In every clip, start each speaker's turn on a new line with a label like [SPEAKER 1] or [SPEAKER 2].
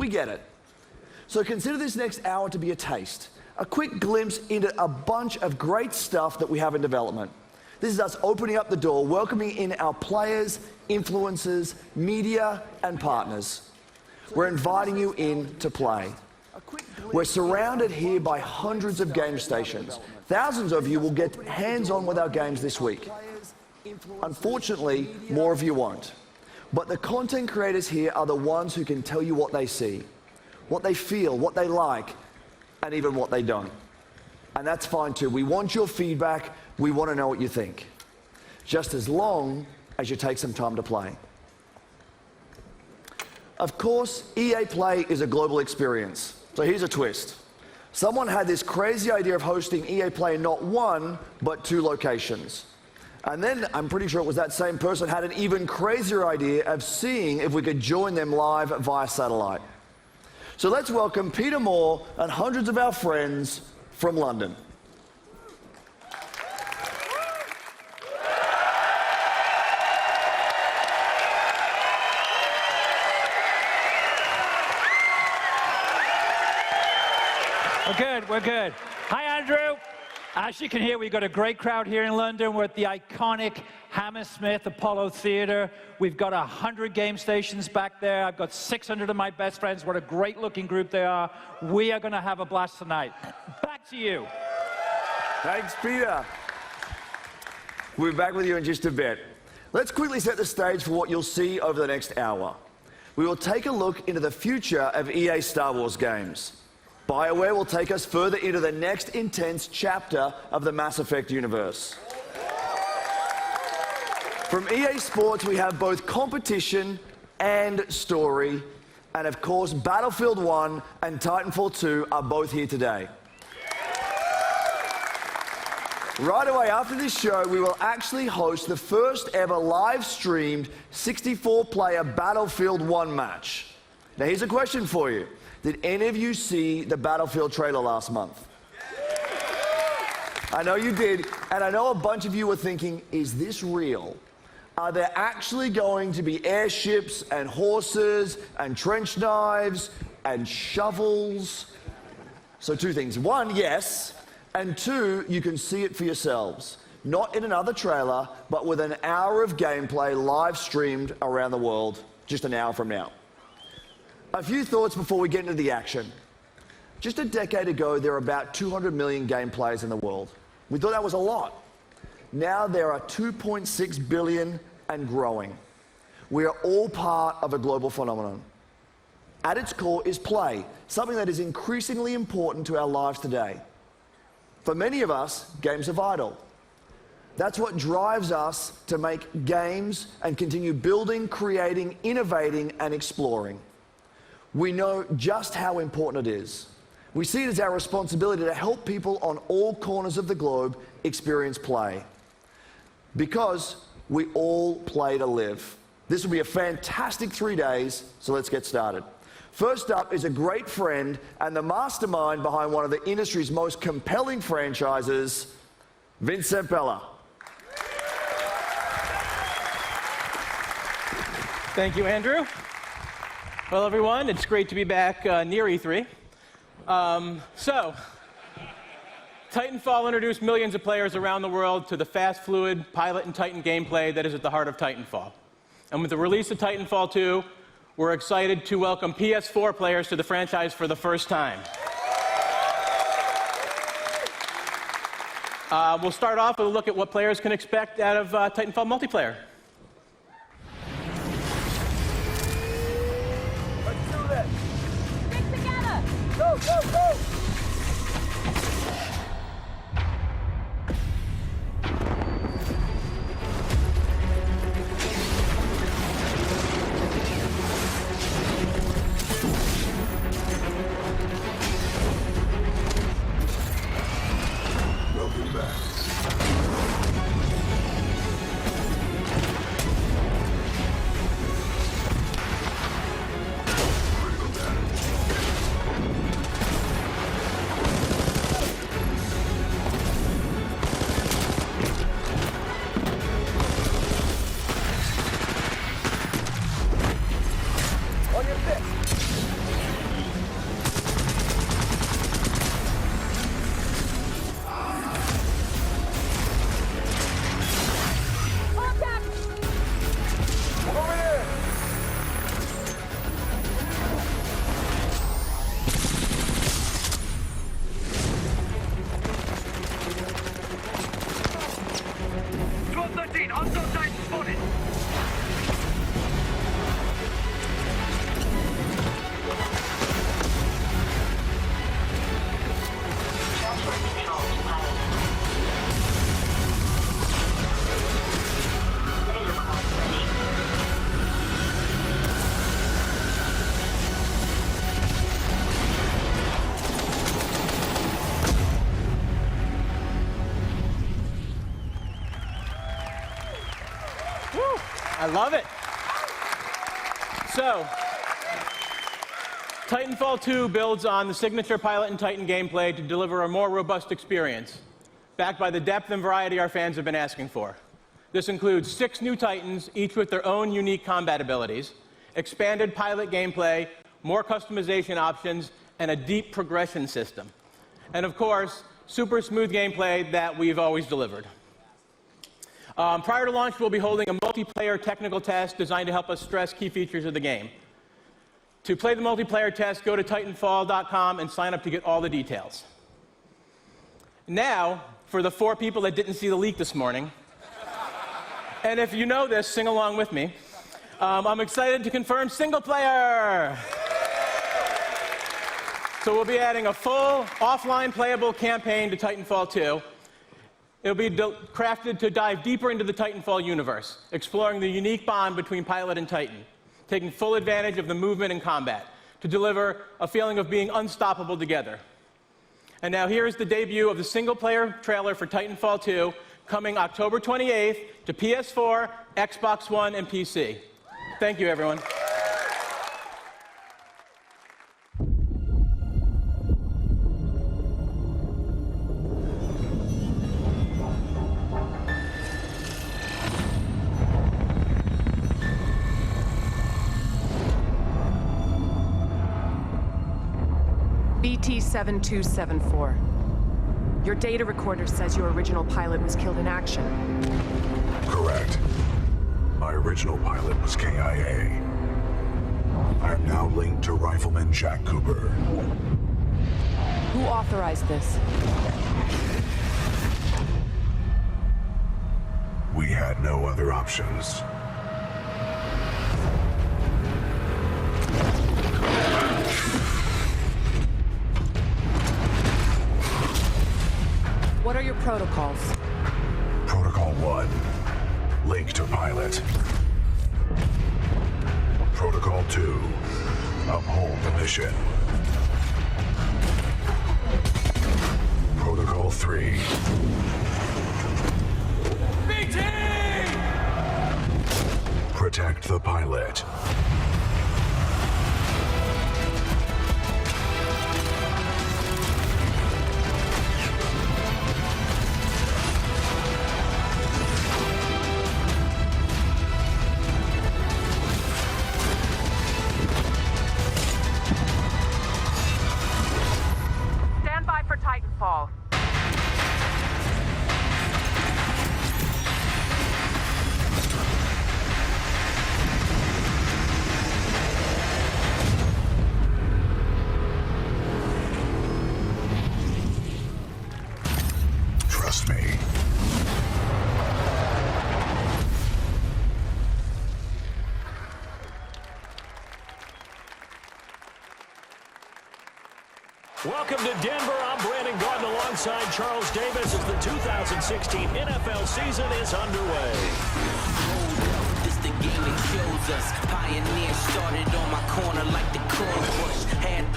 [SPEAKER 1] We get it. So consider this next hour to be a taste, a quick glimpse into a bunch of great stuff that we have in development. This is us opening up the door, welcoming in our players, influencers, media, and partners. We're inviting you in to play. We're surrounded here by hundreds of game stations. Thousands of you will get hands-on with our games this week. Unfortunately, more of you won't. But the content creators here are the ones who can tell you what they see, what they feel, what they like, and even what they don't. And that's fine too. We want your feedback. We want to know what you think. Just as long as you take some time to play. Of course, EA Play is a global experience. So here's a twist. Someone had this crazy idea of hosting EA Play in not one, but 2 locations. And then, I'm pretty sure it was that same person had an even crazier idea of seeing if we could join them live via satellite. So let's welcome Peter Moore and hundreds of our friends from London.
[SPEAKER 2] We're good. Hi, Andrew. As you can hear, we've got a great crowd here in London. We're at the iconic Hammersmith Apollo Theatre. We've got 100 game stations back there. I've got 600 of my best friends. What a great-looking group they are. We are going to have a blast tonight. Back to you.
[SPEAKER 1] Thanks, Peter. We'll be back with you in just a bit. Let's quickly set the stage for what you'll see over the next hour. We will take a look into the future of EA Star Wars games. BioWare will take us further into the next intense chapter of the Mass Effect universe. From EA Sports, we have both competition and story. And of course, Battlefield 1 and Titanfall 2 are both here today. Right away after this show, we will actually host the first ever live-streamed 64-player Battlefield 1 match. Now here's a question for you. Did any of you see the Battlefield trailer last month? I know you did, and I know a bunch of you were thinking, is this real? Are there actually going to be airships and horses and trench knives and shovels? So 2 things. 1, yes, and 2, you can see it for yourselves. Not in another trailer, but with an hour of gameplay live streamed around the world, just an hour from now. A few thoughts before we get into the action. Just a decade ago, there were about 200 million game players in the world. We thought that was a lot. Now there are 2.6 billion and growing. We are all part of a global phenomenon. At its core is play, something that is increasingly important to our lives today. For many of us, games are vital. That's what drives us to make games and continue building, creating, innovating, and exploring. We know just how important it is. We see it as our responsibility to help people on all corners of the globe experience play. Because we all play to live. This will be a fantastic 3 days, so let's get started. First up is a great friend and the mastermind behind one of the industry's most compelling franchises, Vincent Bella.
[SPEAKER 3] Thank you, Andrew. Well, everyone, it's great to be back near E3. So, Titanfall introduced millions of players around the world to the fast, fluid, Pilot and Titan gameplay that is at the heart of Titanfall. And with the release of Titanfall 2, we're excited to welcome PS4 players to the franchise for the first time. We'll start off with a look at what players can expect out of Titanfall multiplayer.
[SPEAKER 1] Go, go, go! Welcome back. On your feet.
[SPEAKER 3] I love it. So, Titanfall 2 builds on the signature Pilot and Titan gameplay to deliver a more robust experience, backed by the depth and variety our fans have been asking for. This includes 6 new Titans, each with their own unique combat abilities, expanded Pilot gameplay, more customization options, and a deep progression system. And of course, super smooth gameplay that we've always delivered. Prior to launch, we'll be holding a multiplayer technical test designed to help us stress key features of the game. To play the multiplayer test, go to Titanfall.com and sign up to get all the details. Now, for the 4 people that didn't see the leak this morning, and if you know this, sing along with me. I'm excited to confirm single player. So we'll be adding a full offline playable campaign to Titanfall 2. It'll be crafted to dive deeper into the Titanfall universe, exploring the unique bond between Pilot and Titan, taking full advantage of the movement and combat to deliver a feeling of being unstoppable together. And now here is the debut of the single-player trailer for Titanfall 2, coming October 28th to PS4, Xbox One, and PC. Thank you, everyone.
[SPEAKER 4] BT-7274. Your data recorder says your original pilot was killed in action.
[SPEAKER 5] Correct. My original pilot was KIA. I'm now linked to Rifleman Jack Cooper.
[SPEAKER 4] Who authorized this?
[SPEAKER 5] We had no other options.
[SPEAKER 4] What are your protocols?
[SPEAKER 5] Protocol 1. Link to pilot. Protocol 2. Uphold the mission. Protocol 3.
[SPEAKER 6] BT!
[SPEAKER 5] Protect the pilot.
[SPEAKER 4] Stand by for Titanfall.
[SPEAKER 5] Trust me.
[SPEAKER 6] Welcome to Denver. I'm Brandon Gordon alongside Charles Davis as the 2016 NFL season is underway.
[SPEAKER 7] This the game that shows us. Pioneers started on my corner like the corn bush. Had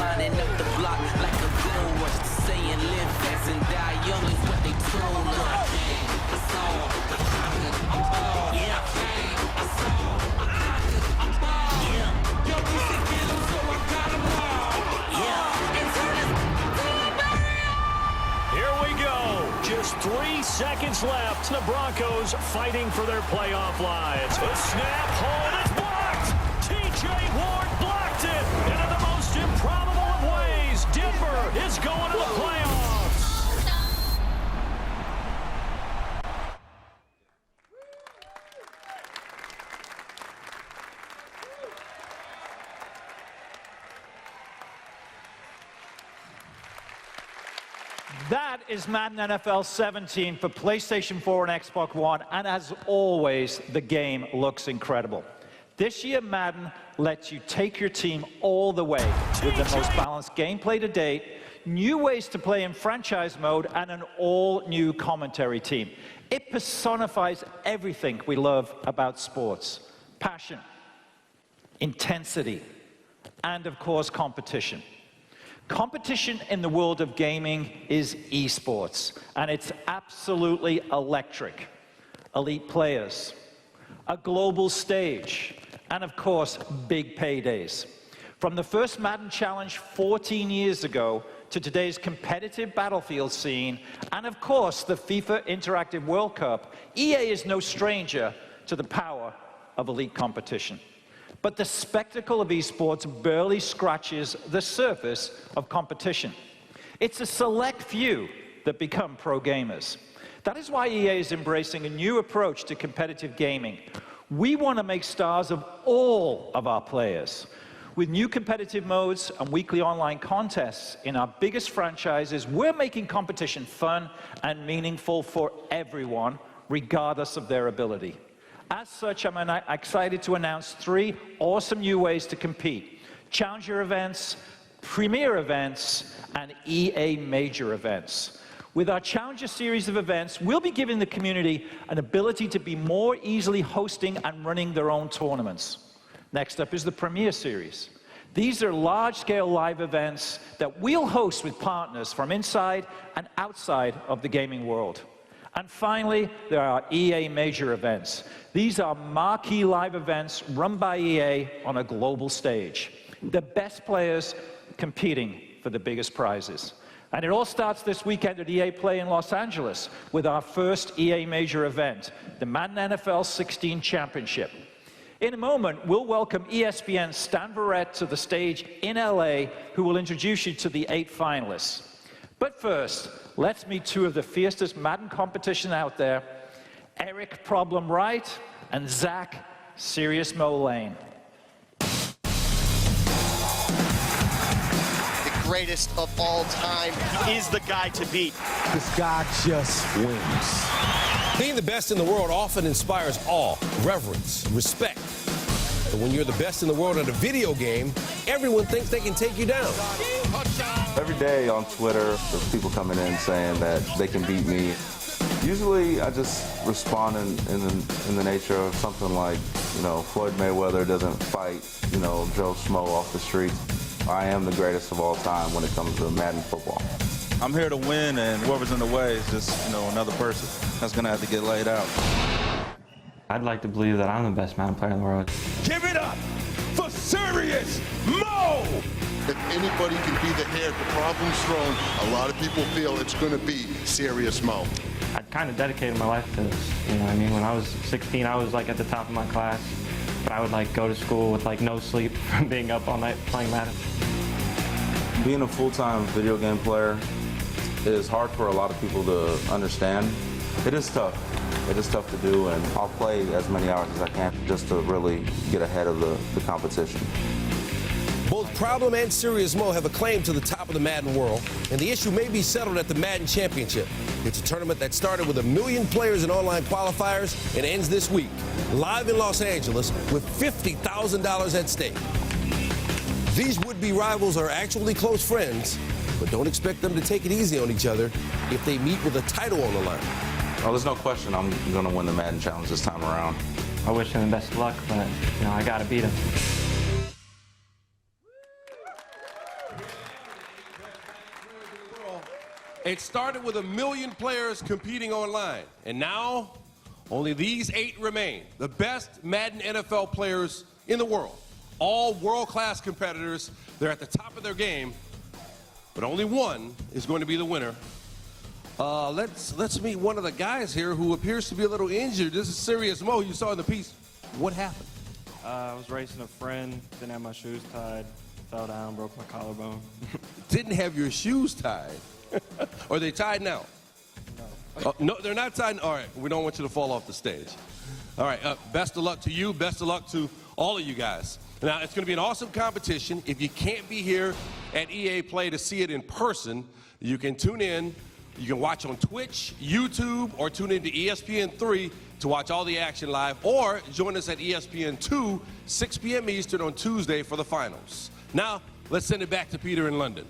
[SPEAKER 7] lining up the block like a gold rush. Saying live fast and die young is what they told us.
[SPEAKER 6] Here we go. Just 3 seconds left. The Broncos fighting for their playoff lives. A snap, hold, it's blocked. T.J. Ward blocked it. And in the most improbable of ways, Denver is going to the playoffs.
[SPEAKER 2] That is Madden NFL 17 for PlayStation 4 and Xbox One, and as always, the game looks incredible. This year, Madden lets you take your team all the way with the most balanced gameplay to date, new ways to play in franchise mode, and an all-new commentary team. It personifies everything we love about sports: passion, intensity, and of course, competition. Competition in the world of gaming is esports, and it's absolutely electric. Elite players, a global stage, and of course, big paydays. From the first Madden Challenge 14 years ago to today's competitive Battlefield scene, and of course, the FIFA Interactive World Cup, EA is no stranger to the power of elite competition. But the spectacle of esports barely scratches the surface of competition. It's a select few that become pro gamers. That is why EA is embracing a new approach to competitive gaming. We want to make stars of all of our players. With new competitive modes and weekly online contests in our biggest franchises, we're making competition fun and meaningful for everyone, regardless of their ability. As such, I'm excited to announce 3 awesome new ways to compete: Challenger events, Premier events, and EA Major events. With our Challenger series of events, we'll be giving the community an ability to be more easily hosting and running their own tournaments. Next up is the Premier Series. These are large-scale live events that we'll host with partners from inside and outside of the gaming world. And finally, there are EA Major events. These are marquee live events run by EA on a global stage. The best players competing for the biggest prizes. And it all starts this weekend at EA Play in Los Angeles with our first EA Major event, the Madden NFL 16 Championship. In a moment, we'll welcome ESPN's Stan Verrett to the stage in LA, who will introduce you to the 8 finalists. But first, let's meet 2 of the fiercest Madden competition out there, Eric Problem Wright and Zach Serious Mo Lane.
[SPEAKER 8] The greatest of all time is the guy to beat.
[SPEAKER 9] This guy just wins.
[SPEAKER 10] Being the best in the world often inspires awe, reverence, respect. But when you're the best in the world at a video game, everyone thinks they can take you down.
[SPEAKER 11] Every day on Twitter, there's people coming in saying that they can beat me. Usually, I just respond in the nature of something like, you know, Floyd Mayweather doesn't fight, you know, Joe Schmo off the streets. I am the greatest of all time when it comes to Madden football.
[SPEAKER 12] I'm here to win, and whoever's in the way is just, you know, another person that's going to have to get laid out.
[SPEAKER 13] I'd like to believe that I'm the best Madden player in the world.
[SPEAKER 10] Give it up for Serious Mo!
[SPEAKER 14] If anybody can be the head, the problem's thrown, a lot of people feel it's going to be Serious Mo.
[SPEAKER 13] I kind of dedicated my life to this. You know what I mean? When I was 16, I was like at the top of my class. But I would like go to school with like no sleep from being up all night playing Madden.
[SPEAKER 11] Being a full-time video game player is hard for a lot of people to understand. It is tough. It is tough to do, and I'll play as many hours as I can just to really get ahead of the competition.
[SPEAKER 10] Both Problem and Serious Mo have a claim to the top of the Madden world, and the issue may be settled at the Madden Championship. It's a tournament that started with 1 million players in online qualifiers and ends this week, live in Los Angeles, with $50,000 at stake. These would-be rivals are actually close friends, but don't expect them to take it easy on each other if they meet with a title on the line.
[SPEAKER 11] Oh, there's no question I'm going to win the Madden Challenge this time around.
[SPEAKER 13] I wish him the best of luck, but you know, I got to beat him.
[SPEAKER 10] It started with 1 million players competing online, and now only these 8 remain. The best Madden NFL players in the world. All world-class competitors. They're at the top of their game, but only one is going to be the winner. Let's meet one of the guys here who appears to be a little injured. This is Serious Mo. You saw in the piece. What happened?
[SPEAKER 15] I was racing a friend, didn't have my shoes tied, fell down, broke my collarbone.
[SPEAKER 10] Didn't have your shoes tied? Are they tied now? No. No, they're not tied. All right, we don't want you to fall off the stage. All right, best of luck to you. Best of luck to all of you guys. Now, it's going to be an awesome competition. If you can't be here at EA Play to see it in person, you can tune in. You can watch on Twitch, YouTube, or tune into ESPN3 to watch all the action live, or join us at ESPN2, 6 p.m. Eastern on Tuesday for the finals. Now, let's send it back to Peter in London.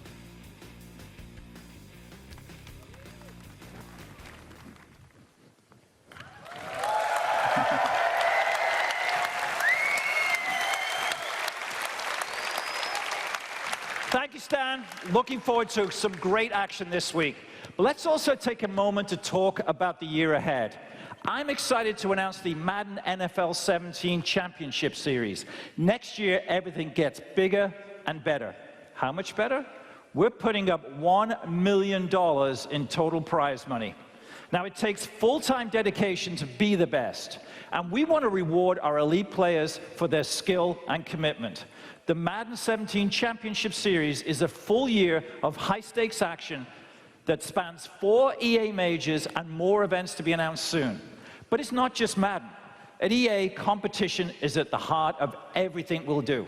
[SPEAKER 2] Thank you, Stan. Looking forward to some great action this week. But let's also take a moment to talk about the year ahead. I'm excited to announce the Madden NFL 17 Championship Series. Next year, everything gets bigger and better. How much better? We're putting up $1 million in total prize money. Now, it takes full-time dedication to be the best, and we want to reward our elite players for their skill and commitment. The Madden 17 Championship Series is a full year of high-stakes action that spans 4 EA majors and more events to be announced soon. But it's not just Madden. At EA, competition is at the heart of everything we'll do.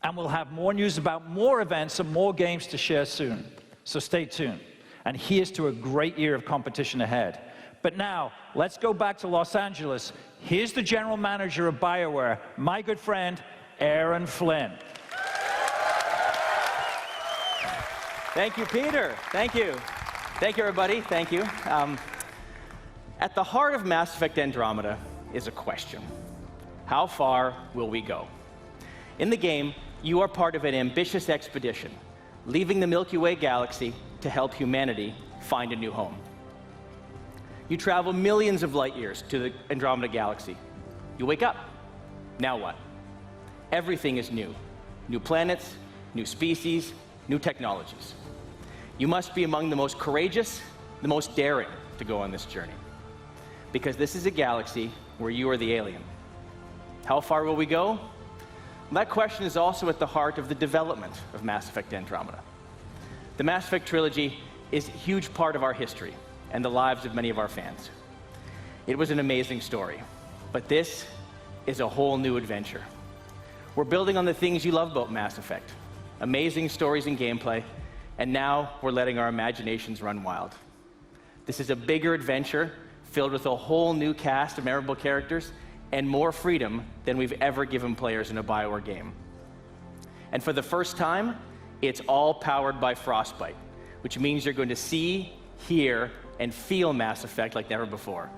[SPEAKER 2] And we'll have more news about more events and more games to share soon. So stay tuned. And here's to a great year of competition ahead. But now, let's go back to Los Angeles. Here's the general manager of BioWare, my good friend, Aaron Flynn.
[SPEAKER 16] Thank you, Peter. Thank you. Thank you, everybody. Thank you. At the heart of Mass Effect Andromeda is a question. How far will we go? In the game, you are part of an ambitious expedition, leaving the Milky Way galaxy to help humanity find a new home. You travel millions of light years to the Andromeda galaxy. You wake up. Now what? Everything is new. New planets, new species, new technologies. You must be among the most courageous, the most daring to go on this journey. Because this is a galaxy where you are the alien. How far will we go? That question is also at the heart of the development of Mass Effect Andromeda. The Mass Effect trilogy is a huge part of our history and the lives of many of our fans. It was an amazing story, but this is a whole new adventure. We're building on the things you love about Mass Effect, amazing stories and gameplay, and now we're letting our imaginations run wild. This is a bigger adventure filled with a whole new cast of memorable characters and more freedom than we've ever given players in a BioWare game. And for the first time, it's all powered by Frostbite, which means you're going to see, hear, and feel Mass Effect like never before.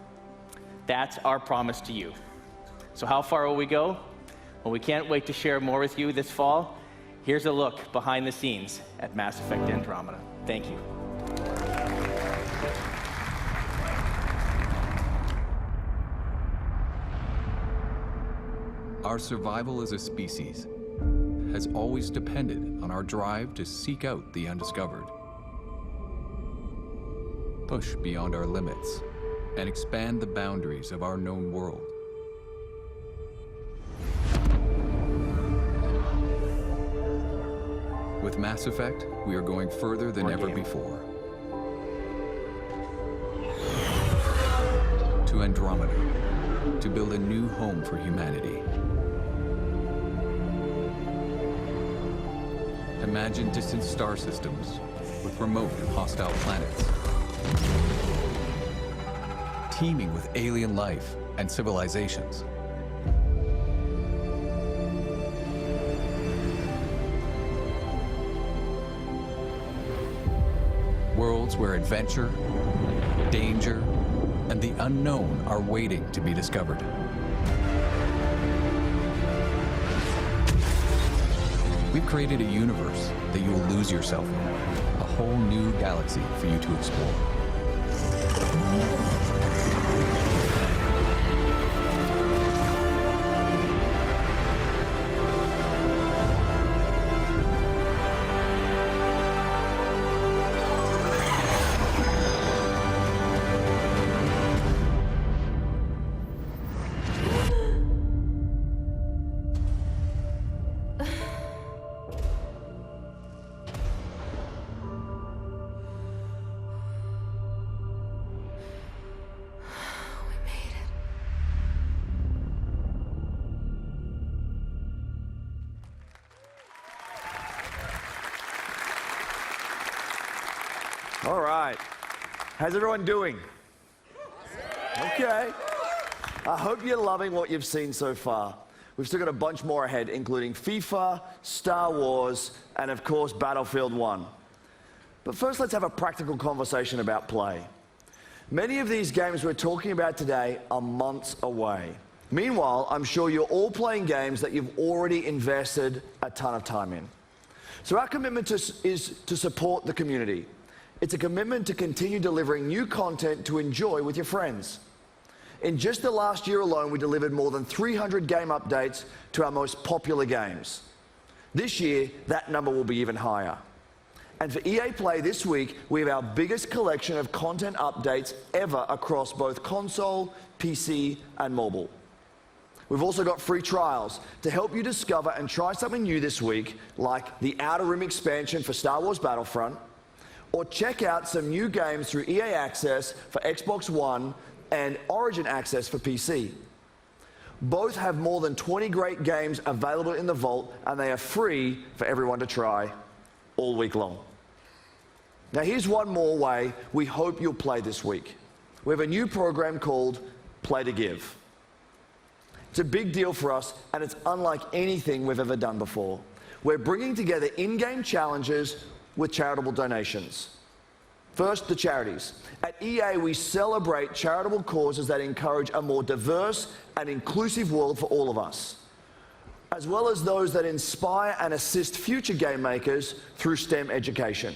[SPEAKER 16] That's our promise to you. So how far will we go? Well, we can't wait to share more with you this fall. Here's a look behind the scenes at Mass Effect Andromeda. Thank you.
[SPEAKER 17] Our survival as a species has always depended on our drive to seek out the undiscovered, push beyond our limits, and expand the boundaries of our known world. With Mass Effect, we are going further than ever before. To Andromeda, to build a new home for humanity. Imagine distant star systems with remote and hostile planets, teeming with alien life and civilizations. Worlds where adventure, danger, and the unknown are waiting to be discovered. We've created a universe that you will lose yourself in, a whole new galaxy for you to explore.
[SPEAKER 1] All right. How's everyone doing? Okay. I hope you're loving what you've seen so far. We've still got a bunch more ahead, including FIFA, Star Wars, and of course, Battlefield 1. But first, let's have a practical conversation about play. Many of these games we're talking about today are months away. Meanwhile, I'm sure you're all playing games that you've already invested a ton of time in. So our commitment is to support the community. It's a commitment to continue delivering new content to enjoy with your friends. In just the last year alone, we delivered more than 300 game updates to our most popular games. This year, that number will be even higher. And for EA Play this week, we have our biggest collection of content updates ever across both console, PC, and mobile. We've also got free trials to help you discover and try something new this week, like the Outer Rim expansion for Star Wars Battlefront, or check out some new games through EA Access for Xbox One and Origin Access for PC. Both have more than 20 great games available in the vault, and they are free for everyone to try all week long. Now here's one more way we hope you'll play this week. We have a new program called Play to Give. It's a big deal for us, and it's unlike anything we've ever done before. We're bringing together in-game challenges with charitable donations. First, the charities. At EA, we celebrate charitable causes that encourage a more diverse and inclusive world for all of us, as well as those that inspire and assist future game makers through STEM education.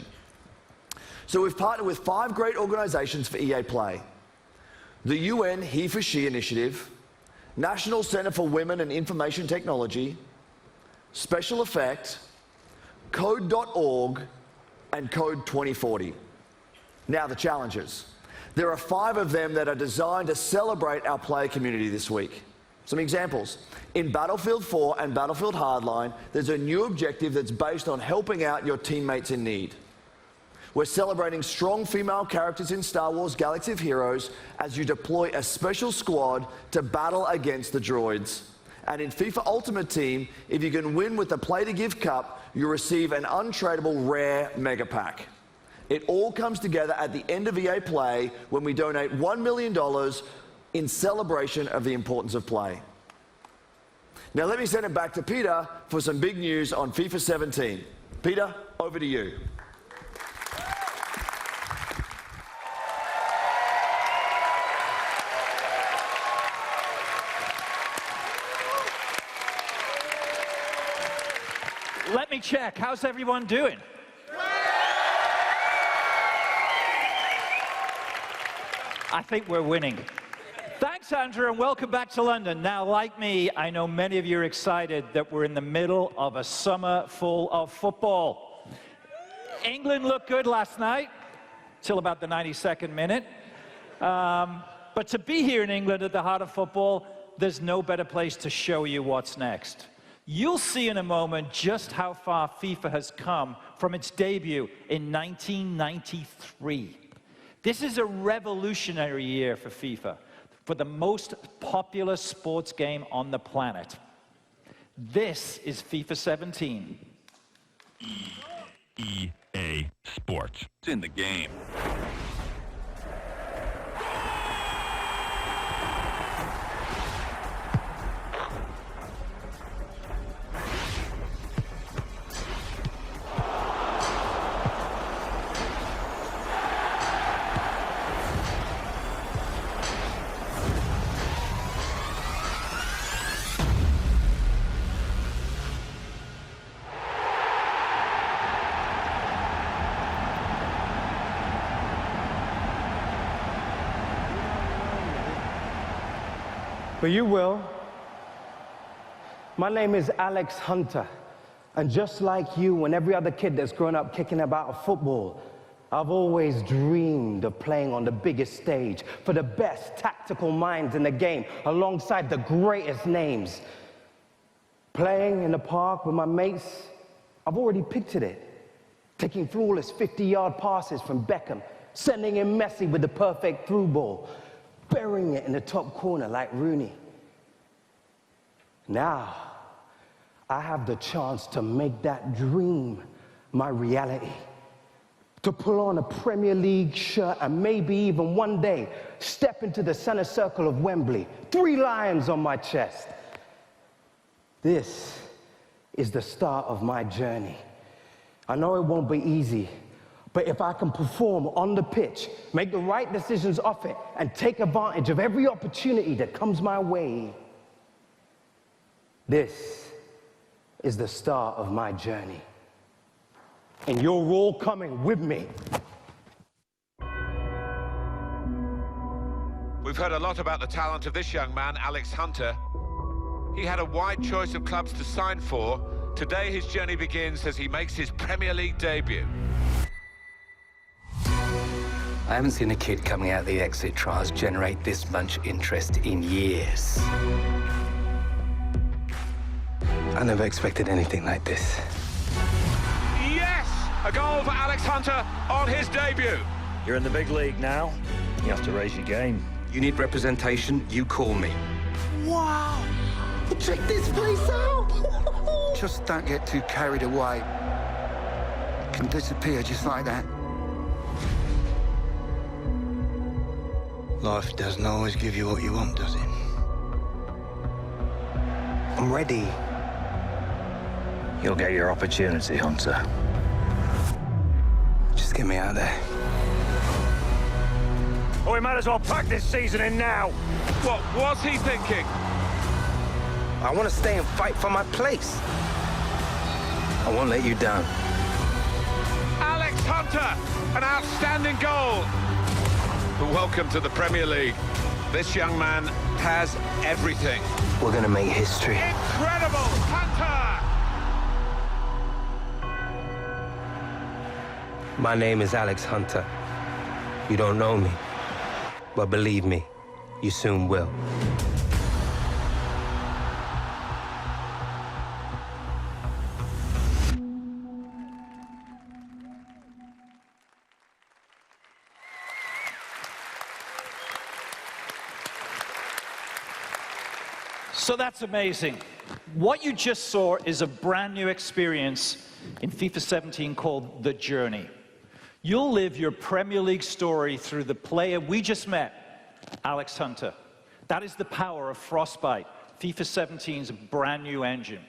[SPEAKER 1] So we've partnered with 5 great organizations for EA Play: the UN He for She Initiative, National Center for Women and Information Technology, Special Effect, Code.org, and Code 2040. Now the challenges. There are 5 of them that are designed to celebrate our player community this week. Some examples. In Battlefield 4 and Battlefield Hardline, there's a new objective that's based on helping out your teammates in need. We're celebrating strong female characters in Star Wars Galaxy of Heroes as you deploy a special squad to battle against the droids. And in FIFA Ultimate Team, if you can win with the Play to Give Cup, you'll receive an untradeable rare mega pack. It all comes together at the end of EA Play when we donate $1 million in celebration of the importance of play. Now let me send it back to Peter for some big news on FIFA 17. Peter, over to you.
[SPEAKER 2] Let me check. How's everyone doing? I think we're winning. Thanks, Andrew, and welcome back to London. Now, like me, I know many of you are excited that we're in the middle of a summer full of football. England looked good last night, till about the 92nd minute. But to be here in England at the heart of football, there's no better place to show you what's next. You'll see in a moment just how far FIFA has come from its debut in 1993. This is a revolutionary year for FIFA, for the most popular sports game on the planet. This is FIFA 17.
[SPEAKER 18] EA Sports. It's in the game.
[SPEAKER 19] But you will. My name is Alex Hunter, and just like you and every other kid that's grown up kicking about football, I've always dreamed of playing on the biggest stage for the best tactical minds in the game, alongside the greatest names. Playing in the park with my mates, I've already pictured it. Taking flawless 50-yard passes from Beckham, sending in Messi with the perfect through ball, burying it in the top corner like Rooney. Now, I have the chance to make that dream my reality. To pull on a Premier League shirt and maybe even one day step into the center circle of Wembley, 3 lions on my chest. This is the start of my journey. I know it won't be easy, but if I can perform on the pitch, make the right decisions off it, and take advantage of every opportunity that comes my way, this is the start of my journey. And you're all coming with me.
[SPEAKER 18] We've
[SPEAKER 20] heard a lot about the talent of this young man, Alex Hunter. He had a wide choice of clubs to sign for. Today his journey begins as he makes his Premier League debut.
[SPEAKER 21] I haven't seen a kid coming out of the exit trials generate this much interest in years. I never expected anything like this.
[SPEAKER 20] Yes! A goal for Alex Hunter on his debut.
[SPEAKER 6] You're in the big league now. You have to raise your game.
[SPEAKER 21] You need representation, you call me.
[SPEAKER 22] Wow! Check this place out! Just don't get too carried away. It can disappear just like that. Life doesn't always give you what you want, does it? I'm ready.
[SPEAKER 6] You'll get your opportunity, Hunter.
[SPEAKER 21] Just get me out of there.
[SPEAKER 6] Oh, we might as well pack this season in now.
[SPEAKER 20] What was he thinking?
[SPEAKER 21] I want to stay and fight for my place. I won't let you down.
[SPEAKER 20] Alex Hunter, an outstanding goal. Welcome to the Premier League. This young man has everything.
[SPEAKER 21] We're going to make history.
[SPEAKER 20] Incredible, Hunter!
[SPEAKER 21] My name is Alex Hunter. You don't know me, but believe me, you soon will.
[SPEAKER 2] So that's amazing. What you just saw is a brand new experience in FIFA 17 called The Journey. You'll live your Premier League story through the player we just met, Alex Hunter. That is the power of Frostbite, FIFA 17's brand new engine.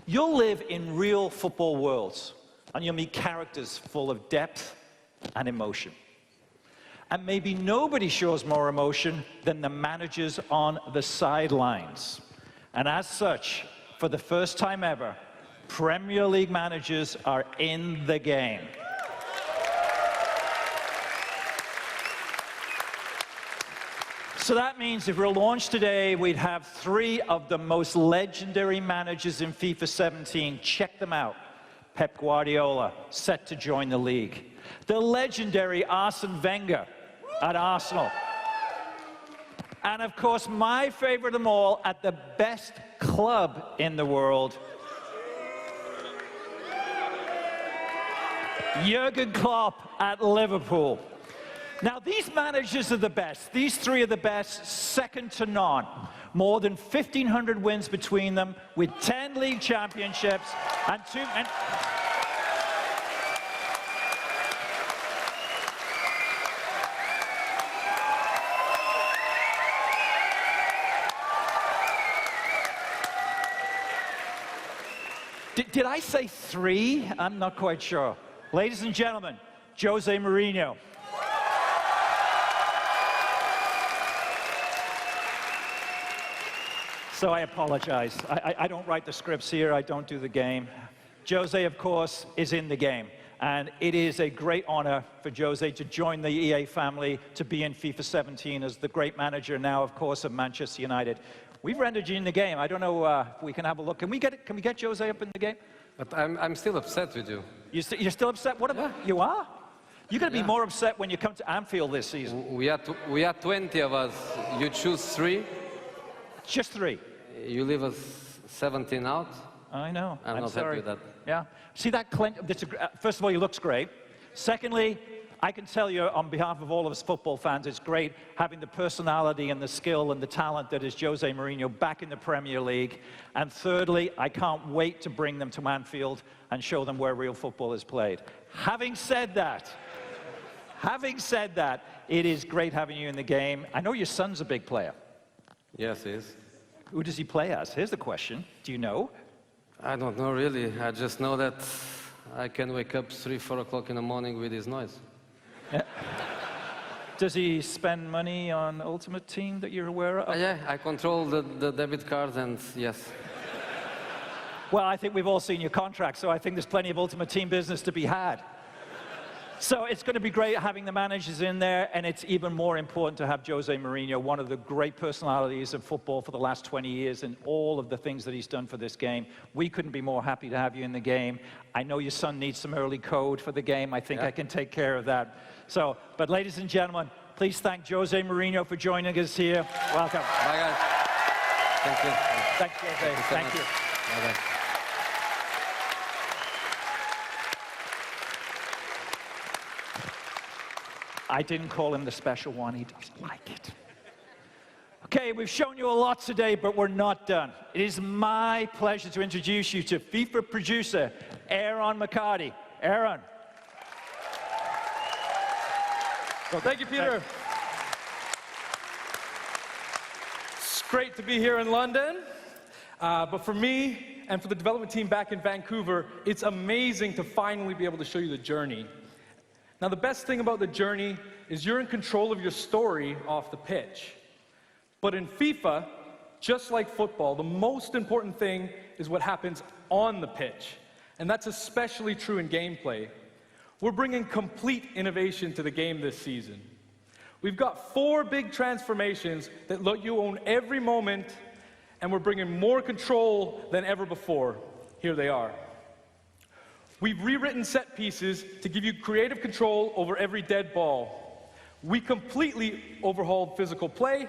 [SPEAKER 2] You'll live in real football worlds, and you'll meet characters full of depth and emotion. And maybe nobody shows more emotion than the managers on the sidelines. And as such, for the first time ever, Premier League managers are in the game. So that means if we're launched today, we'd have 3 of the most legendary managers in FIFA 17. Check them out. Pep Guardiola, set to join the league. The legendary Arsene Wenger at Arsenal. And of course, my favorite of them all, at the best club in the world, Jurgen Klopp at Liverpool. Now, these managers are the best. These 3 are the best, second to none. More than 1,500 wins between them, with 10 league championships and 2... Did I say 3? I'm not quite sure. Ladies and gentlemen, Jose Mourinho. So I apologize. I don't write the scripts here. I don't do the game. Jose, of course, is in the game. And it is a great honor for Jose to join the EA family, to be in FIFA 17 as the great manager now, of course, of Manchester United. We've rendered you in the game. I don't know if we can have a look. Can we get Jose up in the game?
[SPEAKER 23] But I'm still upset with you.
[SPEAKER 2] You're still upset? What about you are? You're going to be more upset when you come to Anfield this season.
[SPEAKER 23] We are 20 of us. You choose 3.
[SPEAKER 2] Just 3.
[SPEAKER 23] You leave us 17 out.
[SPEAKER 2] I know.
[SPEAKER 23] I'm not happy with that.
[SPEAKER 2] Yeah. See that clench? First of all, he looks great. Secondly, I can tell you on behalf of all of us football fans, it's great having the personality and the skill and the talent that is Jose Mourinho back in the Premier League. And thirdly, I can't wait to bring them to Anfield and show them where real football is played. Having said that, it is great having you in the game. I know your son's a big player.
[SPEAKER 23] Yes, he is.
[SPEAKER 2] Who does he play as? Here's the question. Do you know?
[SPEAKER 23] I don't know really. I just know that I can wake up 3, 4 o'clock in the morning with his noise.
[SPEAKER 2] Yeah. Does he spend money on Ultimate Team that you're aware of?
[SPEAKER 23] Yeah, I control the debit card, and yes.
[SPEAKER 2] Well, I think we've all seen your contract, so I think there's plenty of Ultimate Team business to be had. So it's going to be great having the managers in there, and it's even more important to have Jose Mourinho, one of the great personalities of football for the last 20 years, and all of the things that he's done for this game. We couldn't be more happy to have you in the game. I know your son needs some early code for the game. I think I can take care of that. So, but ladies and gentlemen, please thank Jose Mourinho for joining us here. Welcome.
[SPEAKER 23] Bye, guys. Thank you.
[SPEAKER 2] Thanks, Jose. Thank you.
[SPEAKER 23] Bye-bye.
[SPEAKER 2] I didn't call him the special one. He doesn't like it. Okay, we've shown you a lot today, but we're not done. It is my pleasure to introduce you to FIFA producer Aaron McCarty. Aaron.
[SPEAKER 3] Well, thank you, Peter. It's great to be here in London. But for me and for the development team back in Vancouver, it's amazing to finally be able to show you the journey. Now, the best thing about the journey is you're in control of your story off the pitch. But in FIFA, just like football, the most important thing is what happens on the pitch. And that's especially true in gameplay. We're bringing complete innovation to the game this season. We've got 4 big transformations that let you own every moment, and we're bringing more control than ever before. Here they are. We've rewritten set pieces to give you creative control over every dead ball. We completely overhauled physical play.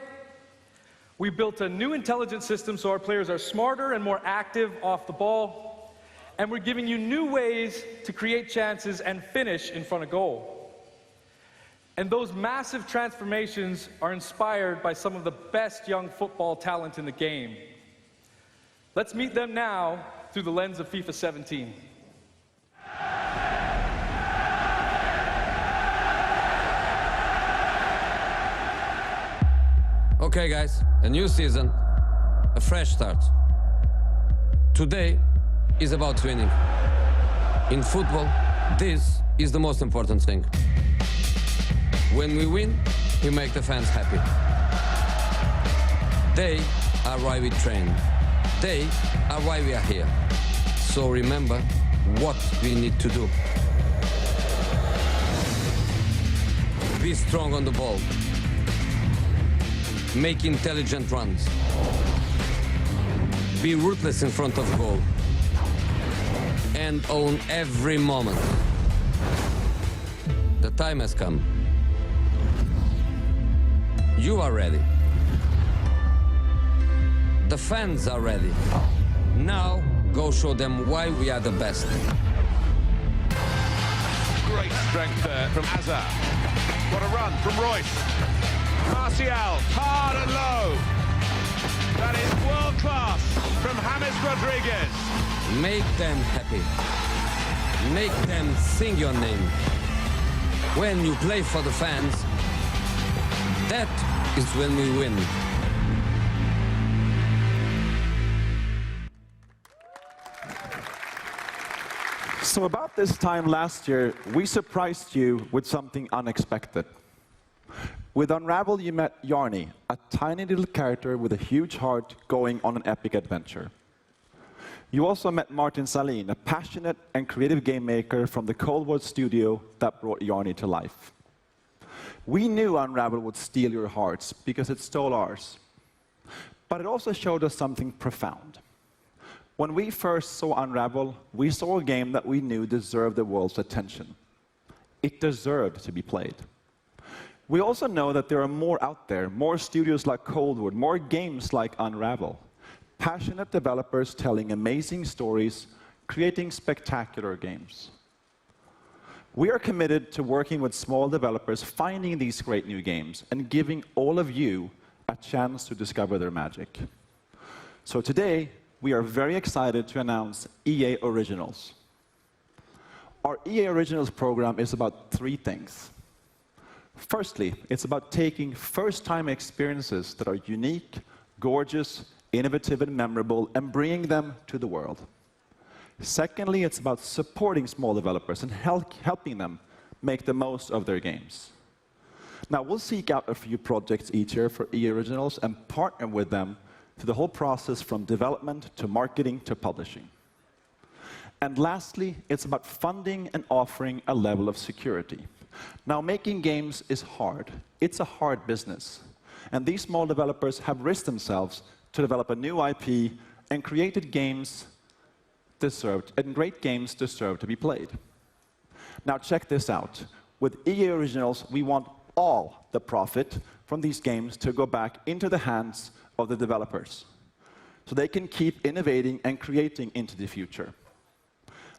[SPEAKER 3] We built a new intelligence system so our players are smarter and more active off the ball. And we're giving you new ways to create chances and finish in front of goal. And those massive transformations are inspired by some of the best young football talent in the game. Let's meet them now through the lens of FIFA 17.
[SPEAKER 23] Okay, guys, a new season, a fresh start. Today is about winning. In football, this is the most important thing. When we win, we make the fans happy. They are why we train. They are why we are here. So remember what we need to do. Be strong on the ball. Make intelligent runs. Be ruthless in front of goal. And own every moment. The time has come. You are ready. The fans are ready. Now, go show them why we are the best.
[SPEAKER 20] Great strength there from Hazard. What a run from Royce. Martial, hard and low. That is world class from James Rodriguez.
[SPEAKER 23] Make them happy. Make them sing your name. When you play for the fans, that is when we win.
[SPEAKER 4] So about this time last year, we surprised you with something unexpected. With Unravel, you met Yarny, a tiny little character with a huge heart going on an epic adventure. You also met Martin Salin, a passionate and creative game maker from the Cold War studio that brought Yarny to life. We knew Unravel would steal your hearts because it stole ours. But it also showed us something profound. When we first saw Unravel, we saw a game that we knew deserved the world's attention. It deserved to be played. We also know that there are more out there, more studios like Coldwood, more games like Unravel. Passionate developers telling amazing stories, creating spectacular games. We are committed to working with small developers, finding these great new games, and giving all of you a chance to discover their magic. So today, we are very excited to announce EA Originals. Our EA Originals program is about 3 things. Firstly, it's about taking first-time experiences that are unique, gorgeous, innovative, and memorable, and bringing them to the world. Secondly, it's about supporting small developers and helping them make the most of their games. Now, we'll seek out a few projects each year for EA Originals and partner with them through the whole process from development to marketing to publishing. And lastly, it's about funding and offering a level of security. Now, making games is hard. It's a hard business. And these small developers have risked themselves to develop a new IP and created games and great games deserve to be played. Now, check this out. With EA Originals, we want all the profit from these games to go back into the hands of the developers, so they can keep innovating and creating into the future.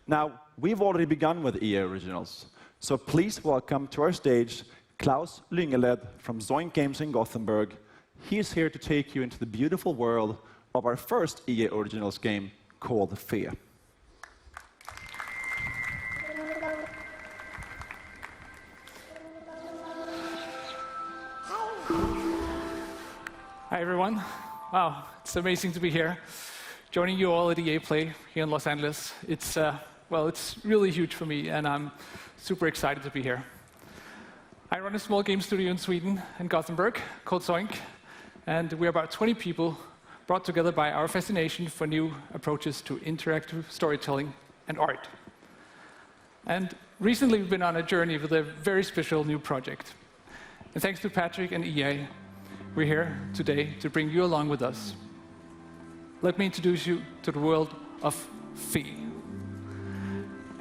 [SPEAKER 4] Now, we've already begun with EA Originals, so please welcome to our stage Klaus Lyngeled from Zoink Games in Gothenburg. He's here to take you into the beautiful world of our first EA Originals game called Fe.
[SPEAKER 5] Hi, everyone. Wow, it's amazing to be here, joining you all at EA Play here in Los Angeles. It's really huge for me, and I'm super excited to be here. I run a small game studio in Sweden, in Gothenburg, called Zoink, and we're about 20 people brought together by our fascination for new approaches to interactive storytelling and art. And recently, we've been on a journey with a very special new project. And thanks to Patrick and EA, we're here today to bring you along with us. Let me introduce you to the world of Fe.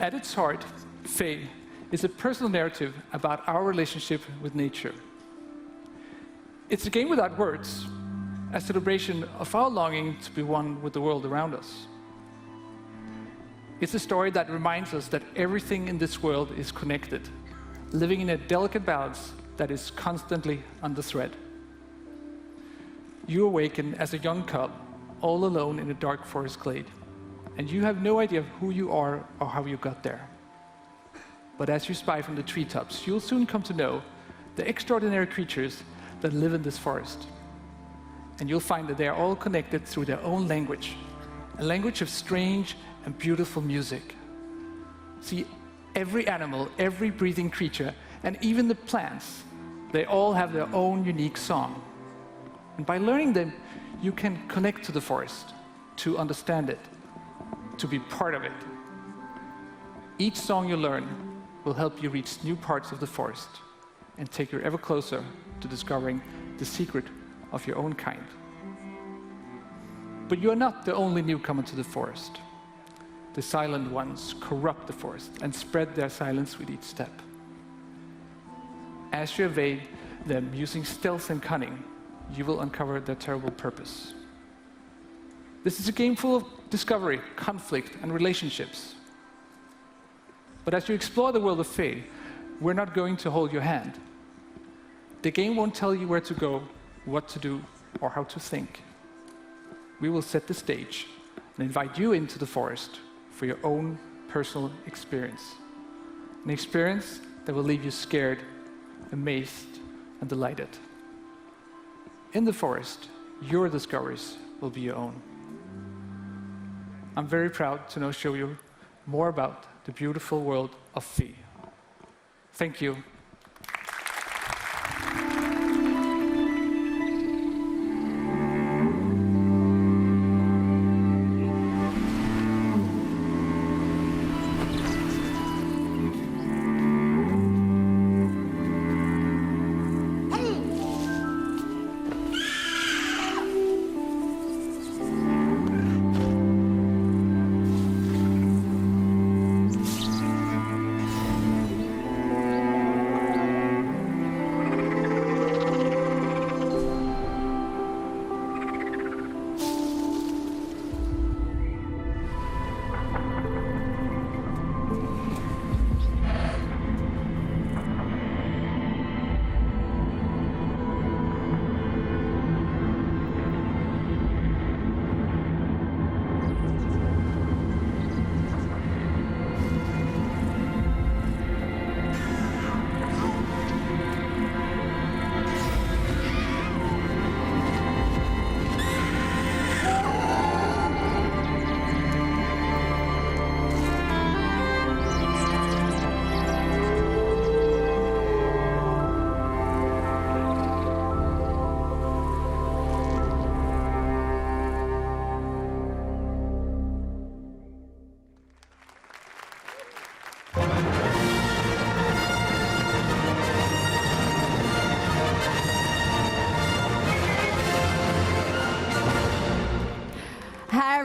[SPEAKER 5] At its heart, Fe is a personal narrative about our relationship with nature. It's a game without words, a celebration of our longing to be one with the world around us. It's a story that reminds us that everything in this world is connected, living in a delicate balance that is constantly under threat. You awaken as a young cub, all alone in a dark forest glade, and you have no idea who you are or how you got there. But as you spy from the treetops, you'll soon come to know the extraordinary creatures that live in this forest. And you'll find that they are all connected through their own language, a language of strange and beautiful music. See, every animal, every breathing creature, and even the plants, they all have their own unique song. And by learning them, you can connect to the forest, to understand it, to be part of it. Each song you learn will help you reach new parts of the forest and take you ever closer to discovering the secret of your own kind. But you are not the only newcomer to the forest. The silent ones corrupt the forest and spread their silence with each step. As you evade them using stealth and cunning, you will uncover their terrible purpose. This is a game full of discovery, conflict, and relationships. But as you explore the world of Fe, we're not going to hold your hand. The game won't tell you where to go, what to do, or how to think. We will set the stage and invite you into the forest for your own personal experience. An experience that will leave you scared, amazed, and delighted. In the forest, your discoveries will be your own. I'm very proud to now show you more about the beautiful world of Fe. Thank you.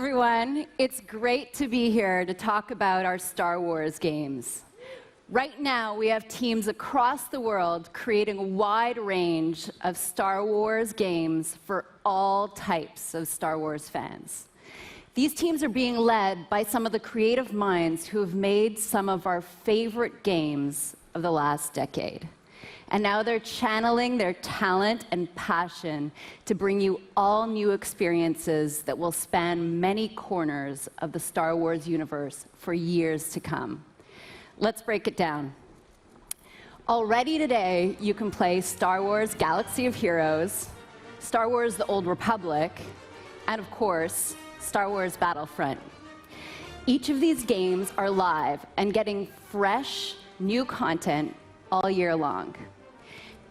[SPEAKER 7] everyone. It's great to be here to talk about our Star Wars games. Right now, we have teams across the world creating a wide range of Star Wars games for all types of Star Wars fans. These teams are being led by some of the creative minds who have made some of our favorite games of the last decade. And now they're channeling their talent and passion to bring you all new experiences that will span many corners of the Star Wars universe for years to come. Let's break it down. Already today, you can play Star Wars Galaxy of Heroes, Star Wars The Old Republic, and of course, Star Wars Battlefront. Each of these games are live and getting fresh, new content all year long.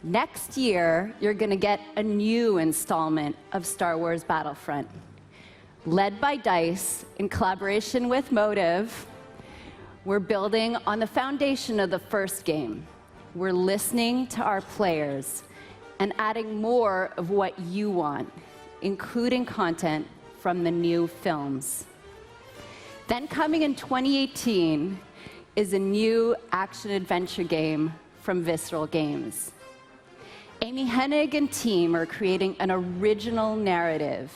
[SPEAKER 7] Next year, you're going to get a new installment of Star Wars Battlefront. Led by DICE, in collaboration with Motive, we're building on the foundation of the first game. We're listening to our players and adding more of what you want, including content from the new films. Then coming in 2018 is a new action-adventure game from Visceral Games. Amy Hennig and team are creating an original narrative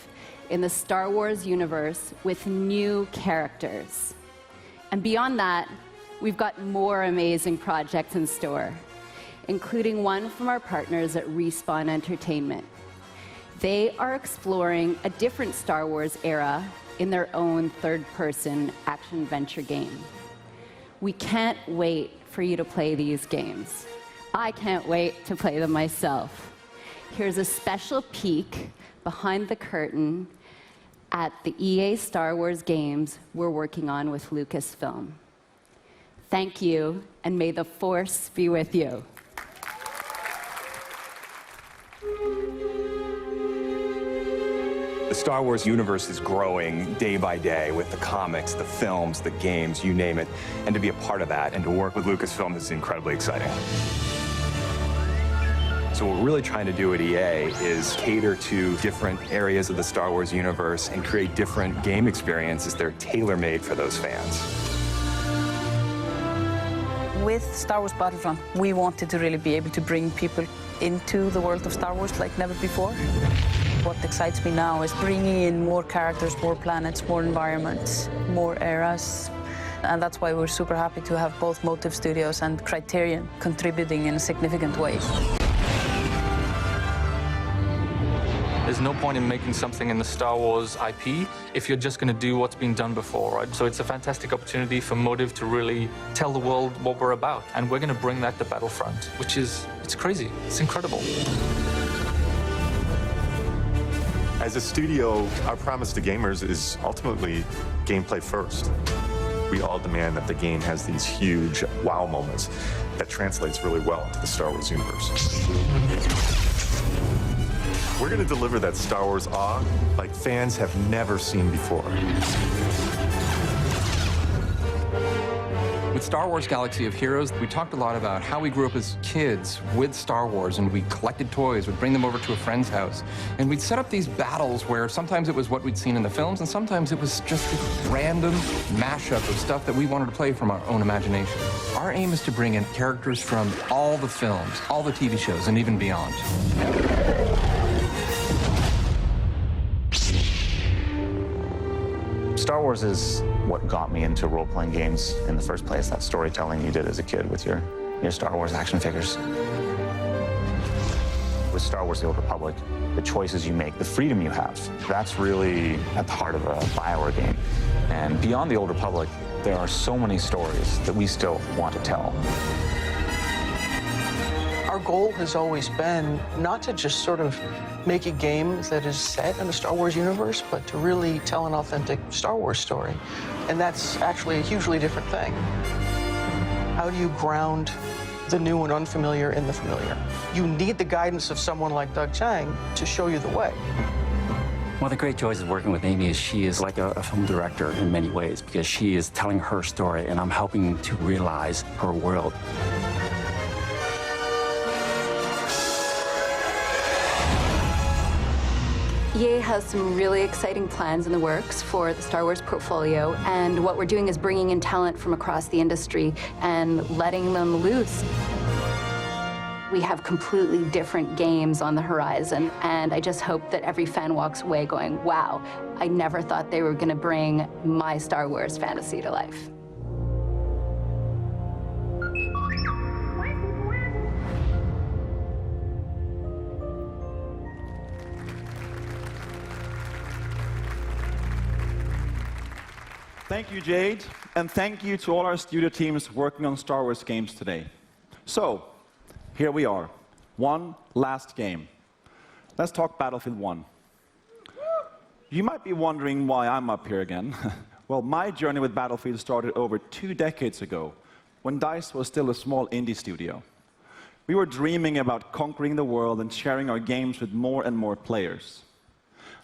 [SPEAKER 7] in the Star Wars universe with new characters. And beyond that, we've got more amazing projects in store, including one from our partners at Respawn Entertainment. They are exploring a different Star Wars era in their own third-person action-adventure game. We can't wait for you to play these games. I can't wait to play them myself. Here's a special peek behind the curtain at the EA Star Wars games we're working on with Lucasfilm. Thank you, and may the Force be with you.
[SPEAKER 8] The Star Wars universe is growing day by day with the comics, the films, the games, you name it. And to be a part of that and to work with Lucasfilm is incredibly exciting. So what we're really trying to do at EA is cater to different areas of the Star Wars universe and create different game experiences that are tailor-made for those fans.
[SPEAKER 9] With Star Wars Battlefront, we wanted to really be able to bring people into the world of Star Wars like never before. What excites me now is bringing in more characters, more planets, more environments, more eras. And that's why we're super happy to have both Motive Studios and Criterion contributing in a significant way.
[SPEAKER 24] There's no point in making something in the Star Wars IP if you're just going to do what's been done before, right? So it's a fantastic opportunity for Motive to really tell the world what we're about. And we're going to bring that to Battlefront, which is, it's crazy. It's incredible.
[SPEAKER 25] As a studio, our promise to gamers is ultimately gameplay first. We all demand that the game has these huge wow moments that translates really well into the Star Wars universe. We're going to deliver that Star Wars awe like fans have never seen before.
[SPEAKER 17] With Star Wars Galaxy of Heroes, we talked a lot about how we grew up as kids with Star Wars, and we collected toys, we'd bring them over to a friend's house, and we'd set up these battles where sometimes it was what we'd seen in the films, and sometimes it was just a random mashup of stuff that we wanted to play from our own imagination. Our aim is to bring in characters from all the films, all the TV shows, and even beyond.
[SPEAKER 26] Star Wars is what got me into role-playing games in the first place, that storytelling you did as a kid with your Star Wars action figures. With Star Wars The Old Republic, the choices you make, the freedom you have, that's really at the heart of a BioWare game. And beyond The Old Republic, there are so many stories that we still want to tell.
[SPEAKER 27] Our goal has always been not to just sort of make a game that is set in the Star Wars universe, but to really tell an authentic Star Wars story. And that's actually a hugely different thing. How do you ground the new and unfamiliar in the familiar? You need the guidance of someone like Doug Chiang to show you the way.
[SPEAKER 28] One of the great joys of working with Amy is she is like a film director in many ways, because she is telling her story and I'm helping to realize her world.
[SPEAKER 7] EA has some really exciting plans in the works for the Star Wars portfolio, and what we're doing is bringing in talent from across the industry and letting them loose. We have completely different games on the horizon, and I just hope that every fan walks away going, wow, I never thought they were going to bring my Star Wars fantasy to life.
[SPEAKER 4] Thank you, Jade, and thank you to all our studio teams working on Star Wars games today. So, here we are, one last game. Let's talk Battlefield 1. You might be wondering why I'm up here again. Well, my journey with Battlefield started over 2 decades ago, when DICE was still a small indie studio. We were dreaming about conquering the world and sharing our games with more and more players.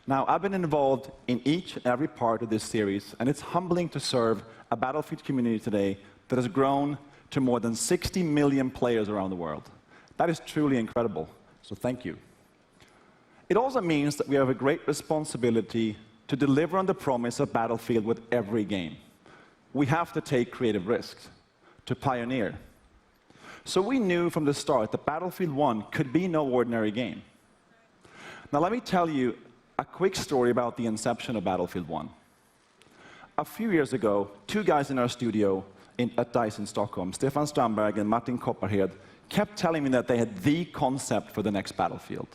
[SPEAKER 4] Now, I've been involved in each and every part of this series, and it's humbling to serve a Battlefield community today that has grown to more than 60 million players around the world. That is truly incredible, so thank you. It also means that we have a great responsibility to deliver on the promise of Battlefield with every game. We have to take creative risks, to pioneer. So we knew from the start that Battlefield 1 could be no ordinary game. Now, let me tell you a quick story about the inception of Battlefield 1. A few years ago, 2 guys in our studio at DICE in Stockholm, Stefan Strandberg and Martin Kopparhed, kept telling me that they had the concept for the next Battlefield.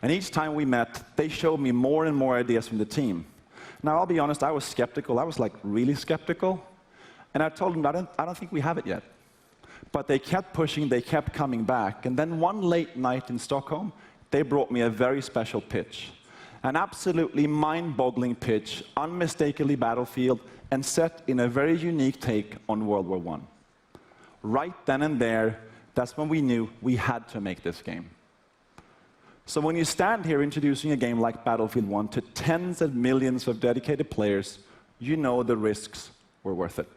[SPEAKER 4] And each time we met, they showed me more and more ideas from the team. Now, I'll be honest, I was skeptical. I was like really skeptical. And I told them, I don't think we have it yet. But they kept pushing, they kept coming back. And then one late night in Stockholm, they brought me a very special pitch. An absolutely mind-boggling pitch, unmistakably Battlefield, and set in a very unique take on World War I. Right then and there, that's when we knew we had to make this game. So when you stand here introducing a game like Battlefield 1 to tens of millions of dedicated players, you know the risks were worth it.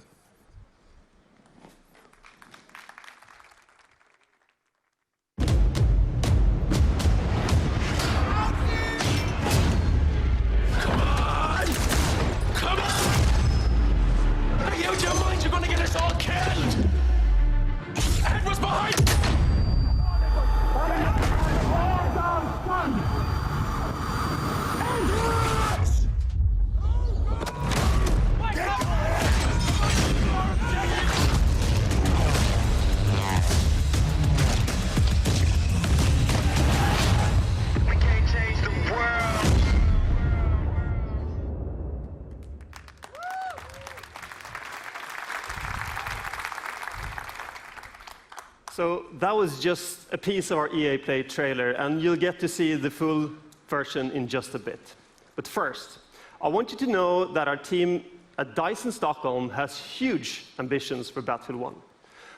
[SPEAKER 1] So that was just a piece of our EA Play trailer, and you'll get to see the full version in just a bit. But first, I want you to know that our team at DICE in Stockholm has huge ambitions for Battlefield 1.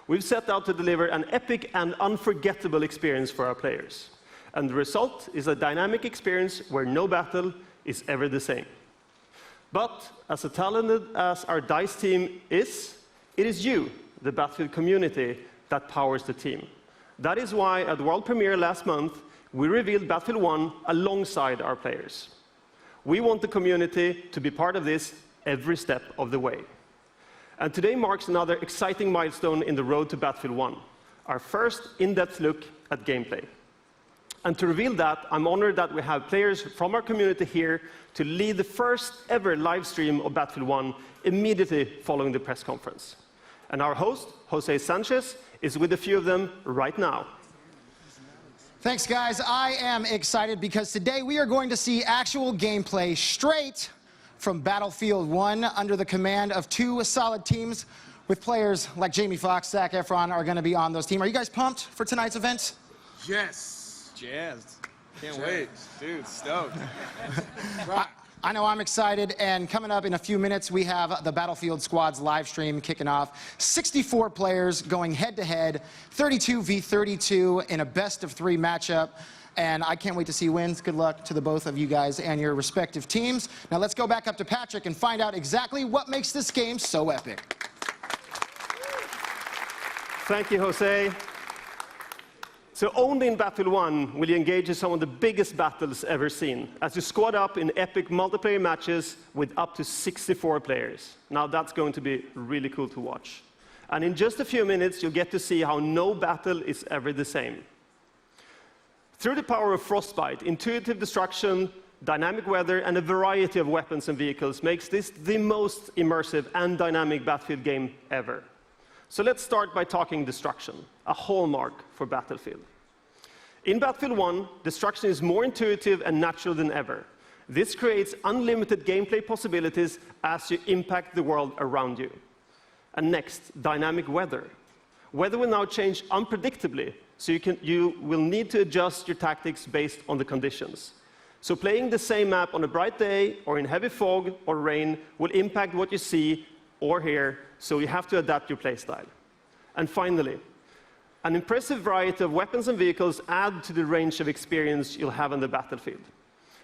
[SPEAKER 1] We've set out to deliver an epic and unforgettable experience for our players. And the result is a dynamic experience where no battle is ever the same. But as talented as our DICE team is, it is you, the Battlefield community, that powers the team. That is why at the world premiere last month, we revealed Battlefield 1 alongside our players. We want the community to be part of this every step of the way. And today marks another exciting milestone in the road to Battlefield 1, our first in-depth look at gameplay. And to reveal that, I'm honored that we have players from our community here to lead the first ever live stream of Battlefield 1 immediately following the press conference. And our host, Jose Sanchez, is with a few of them right now.
[SPEAKER 10] Thanks, guys. I am excited because today we are going to see actual gameplay straight from Battlefield 1 under the command of 2 solid teams with players like Jamie Foxx, Zac Efron are going to be on those teams. Are you guys pumped for tonight's event?
[SPEAKER 11] Yes. Jazzed. Can't wait. Dude, stoked.
[SPEAKER 10] I know I'm excited, and coming up in a few minutes, we have the Battlefield Squad's live stream kicking off. 64 players going head-to-head, 32 v 32 in a best-of-3 matchup, and I can't wait to see wins. Good luck to the both of you guys and your respective teams. Now let's go back up to Patrick and find out exactly what makes this game so epic.
[SPEAKER 1] Thank you, Jose. So only in Battlefield 1 will you engage in some of the biggest battles ever seen, as you squad up in epic multiplayer matches with up to 64 players. Now that's going to be really cool to watch. And in just a few minutes, you'll get to see how no battle is ever the same. Through the power of Frostbite, intuitive destruction, dynamic weather, and a variety of weapons and vehicles makes this the most immersive and dynamic Battlefield game ever. So let's start by talking destruction, a hallmark for Battlefield. In Battlefield 1, destruction is more intuitive and natural than ever. This creates unlimited gameplay possibilities as you impact the world around you. And next, dynamic weather. Weather will now change unpredictably, so you will need to adjust your tactics based on the conditions. So playing the same map on a bright day or in heavy fog or rain will impact what you see or hear, so you have to adapt your playstyle. And finally, an impressive variety of weapons and vehicles add to the range of experience you'll have on the battlefield.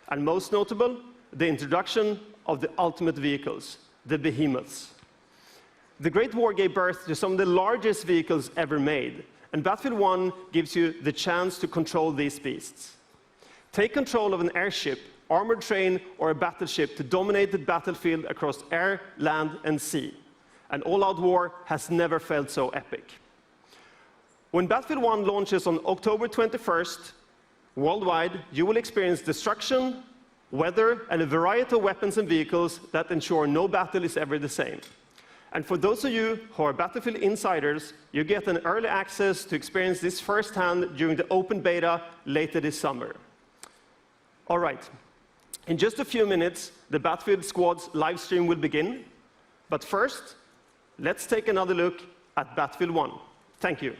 [SPEAKER 1] And most notable, the introduction of the ultimate vehicles, the behemoths. The Great War gave birth to some of the largest vehicles ever made, and Battlefield 1 gives you the chance to control these beasts. Take control of an airship, armored train, or a battleship to dominate the battlefield across air, land, and sea. An all-out war has never felt so epic. When Battlefield 1 launches on October 21st, worldwide, you will experience destruction, weather, and a variety of weapons and vehicles that ensure no battle is ever the same. And for those of you who are Battlefield insiders, you get an early access to experience this firsthand during the open beta later this summer. All right, in just a few minutes, the Battlefield Squad's live stream will begin. But first, let's take another look at Battlefield 1. Thank you.